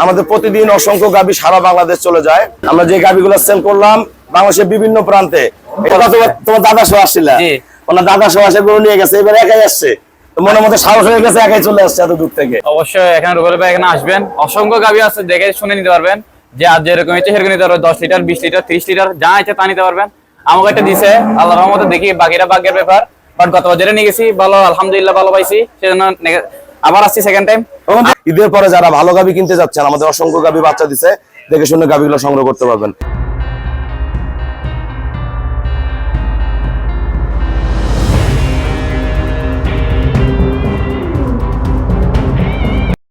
আমাদের প্রতিদিন অসংখ্য গাভী সারা বাংলাদেশ চলে যায়। আমরা যে গাভীগুলো সেল করলাম বাংলাদেশের বিভিন্ন প্রান্তে, এটা তোমার দাদা সহ আসছিল, ওনার দাদা সহ আসে গরু নিয়ে গেছে, এবার একাই আসছে, মনের মধ্যে সাহস হয়ে গেছে, একাই চলে আসছে এত দূর থেকে। অবশ্যই এখানে রুবেল ভাই এখানে আসবেন, অসংখ্য গাভী আছে, দেখে শুনে নিতে পারবেন। যে আজ যেরকম ইচ্ছে সেরকম নিতে পারবেন, 10 লিটার 20 লিটার 30 লিটার যা ইচ্ছে তা নিতে পারবেন। আমাকে একটা দিছে, আল্লাহর রহমতে দেখি বাকিরা ভাগ্যের ব্যাপার, বাট গত বছরে নিয়ে গেছি, ভালো আলহামদুলিল্লাহ ভালো পাইছি, সেজন্য আবার আসছি সেকেন্ড টাইম। ঈদের পরে যারা ভালো গাভী কিনতে যাচ্ছেন, আমাদের অসংখ্য গাভী বাচ্চা দিছে, দেখে শুনে গাভীগুলো সংগ্রহ করতে পারবেন।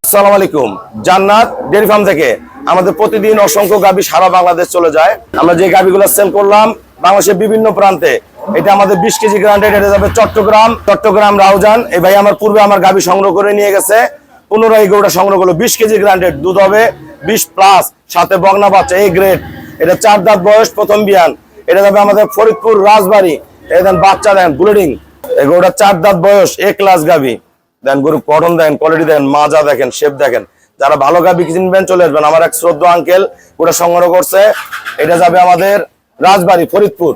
আসসালামু আলাইকুম, জান্নাত ডেয়ারি ফার্ম থেকে আমাদের প্রতিদিন অসংখ্য গাভী সারা বাংলাদেশ চলে যায়। আমরা যে গাভীগুলো সেল করলাম বাংলাদেশের বিভিন্ন প্রান্তে, এটা আমাদের 20 কেজি গ্রান্টেড, এটা যাবে চট্টগ্রাম রাউজান। এই ভাই আমার পূর্বে আমার গাভী সংগ্রহ করে নিয়ে গেছে, পুনরায় এই গরুটা সংগ্রহ করলো। 20 কেজি গ্রান্টেড, দুধ হবে 20+, সাথে বগনা বাচ্চা, এই গ্রেড। এটা 4 দাঁত বয়স, প্রথম বিয়ান। এটা যাবে আমাদের ফরিদপুর রাজবাড়ি। এই দেন বাচ্চা দেন ব্লিডিং, এই গরুটা 4 দাঁত বয়স, এ ক্লাস গাভী দেন। গরু গঠন দেন, কোয়ালিটি দেন, মাজা দেখেন, শেপ দেখেন। যারা ভালো গাভী কিনবেন চলে আসবেন। আমার এক শ্রদ্ধ আঙ্কেল ওটা সংগ্রহ করছে, এটা যাবে আমাদের রাজবাড়ি ফরিদপুর।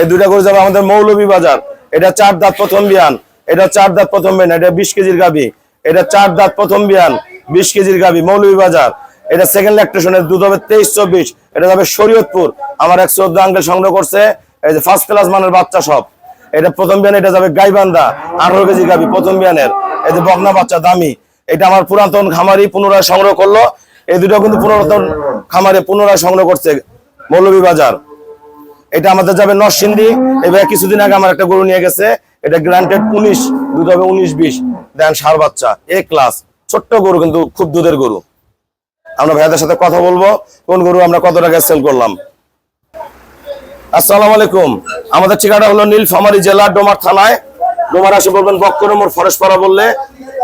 এই দুইটা গরু যাবে আমাদের মৌলভীবাজার। এটা 4 দাঁত প্রথম বিয়ান, এটা 4 দাঁত প্রথম বিয়ান, এটা 20 কেজির গাভী। এটা 4 দাঁত প্রথম বিয়ান, 20 কেজির গাভী, মৌলভীবাজার। এটা সেকেন্ড ল্যাকটেশনের, দুধ হবে 23-24। এটা যাবে শরীয়তপুর। আমার এক শ্রদ্ধ আঙ্কেল সংগ্রহ করছে, এই যে ফার্স্ট ক্লাস মানের বাচ্চা সব। এটা প্রথম বিয়ান, এটা যাবে গাইবান্ধা, 18 কেজি গাভী প্রথম বিয়ানের। এই যে বগনা বাচ্চা দামি, এটা আমার পুরাতন খামারি পুনরায় সংগ্রহ করলো। এই দুটো কিন্তু পুরাতন খামারে পুনরায় সংগ্রহ করছে মৌলভীবাজার। এটা আমাদের যাবে নরসিংদী। এবার কিছুদিন আগে আমার একটা গরু নিয়ে গেছে, এটা গ্রান্টেড 19, দুধ হবে 19-20 দেন, সার বাচ্চা, এ ক্লাস, ছোট্ট গরু কিন্তু খুব দুধের গরু। আমরা ভাইয়াদের সাথে কথা বলবো কোন গরু আমরা কত টাকায় সেল করলাম। আসসালামু আলাইকুম, আমাদের ঠিকানা হলো নীলফামারী জেলা ডোমার থানায়। ডোমার আসে বলবেন বক্করমোর ফরেস্টপাড়া বললে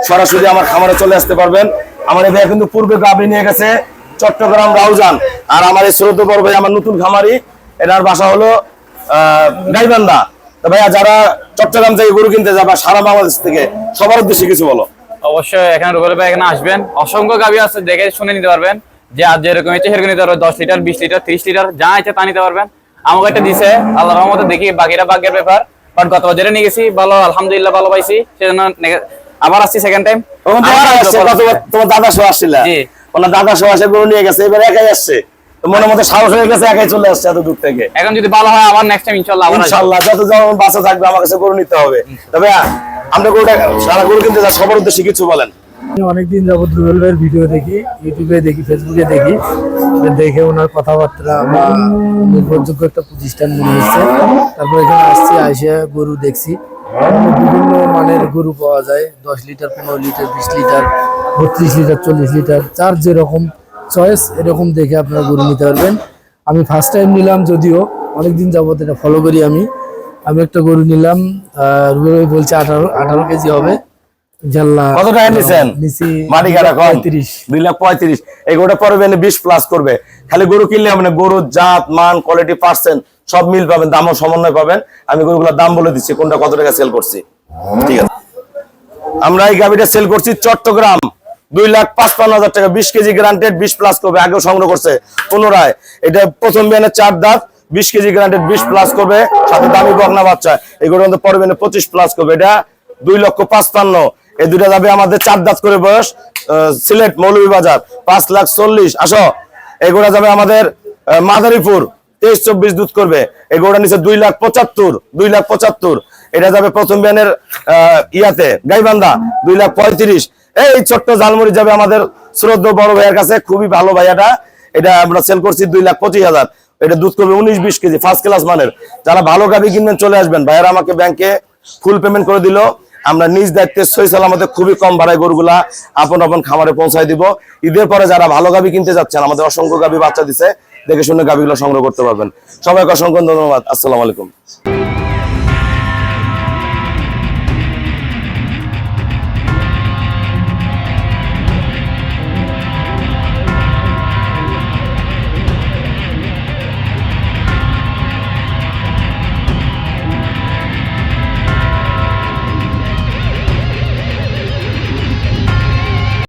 সরাসরি আমার খামারে চলে আসতে পারবেন। আমার এই ভাই কিন্তু পূর্বে গাভী নিয়ে গেছে চট্টগ্রাম রাউজান। আর আমার এই শ্রদ্ধ বড় ভাই আমার নতুন খামারি, এটার বাসা হলো গাইবান্ধা। তো ভাইয়া যারা চট্টগ্রাম থেকে গরু কিনতে যাবে সারা বাংলাদেশ থেকে, সবার উদ্দেশ্যে কিছু বলো। অবশ্যই এখানে রুবেল ভাই এখানে আসবেন, অসংখ্য গাভী আছে, দেখে শুনে নিতে পারবেন। যে আজ যেরকম ইচ্ছে সেরকম নিতে পারবেন, 10 লিটার 20 লিটার 30 লিটার যা ইচ্ছে তা নিতে পারবেন। আমাকে একটা দিছে, আল্লাহর রহমতে দেখি বাকিরা ভাগ্যের ব্যাপার, বাট গত বছরে নিয়ে গেছি, ভালো আলহামদুলিল্লাহ ভালো পাইছি, সেজন্য আবার আসছি সেকেন্ড টাইম। তোমার দাদা সহ আসছিল, ওনার দাদা সহ আসে গরু নিয়ে গেছে, এবার একাই আসছে, মনের মধ্যে সাহস হয়ে গেছে, একাই চলে আসছে এত দূর থেকে। এখন যদি ভালো হয় আবার নেক্সট টাইম ইনশাআল্লাহ যত যেমন বাচ্চা থাকবে আমার কাছে গরু নিতে হবে। তবে আমরা গরুটা সারা গরু কিনতে যাই, সবার উদ্দেশ্যে কিছু বলেন। অনেকদিন যাবত রুবেল ভাইয়ের ভিডিও দেখি, ইউটিউবে দেখি, ফেসবুকে দেখি, দেখে ওনার কথাবার্তা বা নির্ভরযোগ্য একটা প্রতিষ্ঠান মনে হচ্ছে। তারপর এখানে আসছি, আসে গরু দেখছি, বিভিন্ন মানের গরু পাওয়া যায়, 10 litre 15 litre 20 litre 32 litre 40 litre, যার যেরকম চয়েস এরকম দেখে আপনারা গরু নিতে পারবেন। আমি ফার্স্ট টাইম নিলাম, যদিও অনেকদিন যাবত এটা ফলো করি। আমি একটা গরু নিলাম, রুবেল ভাই বলছে 18 কেজি হবে। কত টাকা নিছেন? মাটি কাটা কম 2,35,000। এই গরুটা পরে 20+ করবে। খালি গরু কিনলে হবে না, গরুর জাত মান কোয়ালিটি পার্সেন্ট সব মিল পাবেন, দামও সমন্বয় পাবেন। আমি গরুগুলোর দাম বলে দিচ্ছি কোনটা কত টাকা সেল করছি। ঠিক আছে, আমরা এই গাভীটা সেল করছি চট্টগ্রাম 2,55,000 টাকা, 20 কেজি গ্রান্টেড, 20+ করবে। আগেও সংগ্রহ করছে পুনরায়। এটা প্রথম বিয়ানের 4 দাঁত, 20 কেজি গ্রান্টেড, 20+ করবে, সাথে দামি বগনা বাচ্চা। এই গরুর মধ্যে পরে 25+ করবে। এটা 2,55,000। এই দুটা যাবে আমাদের 4 দাঁত করে বয়স, সিলেট মৌলভীবাজার, 5,40,000। আসো, এগুলা যাবে আমাদের মাদারীপুর, 23-24 দুধ করবে। এগুলা নিচে 2,75,000। এটা যাবে প্রথম বিয়ানের ইয়াতে গাইবান্ধা, 2,35,000। এই ছোট্ট জালমুড়ি যাবে আমাদের শ্রদ্ধ বড় ভাইয়ের কাছে, খুবই ভালো ভাইয়াটা। এটা আমরা সেল করছি 2,25,000। এটা দুধ করবে 19-20 কেজি, ফার্স্ট ক্লাস মানের। যারা ভালো গাভী কিনবেন চলে আসবেন। ভাইয়ারা আমাকে ব্যাংকে ফুল পেমেন্ট করে দিল, আমরা নিজ দায়িত্বে সহি সালামতে খুবই কম ভাড়ায় গরুগুলা আপন আপন খামারে পৌঁছায় দিব। ঈদের পরে যারা ভালো গাভী কিনতে যাচ্ছেন, আমাদের অসংখ্য গাভী বাচ্চা দিছে, দেখে শুনে গাভীগুলো সংগ্রহ করতে পারবেন। সবাইকে অসংখ্য ধন্যবাদ। আসসালামু আলাইকুম।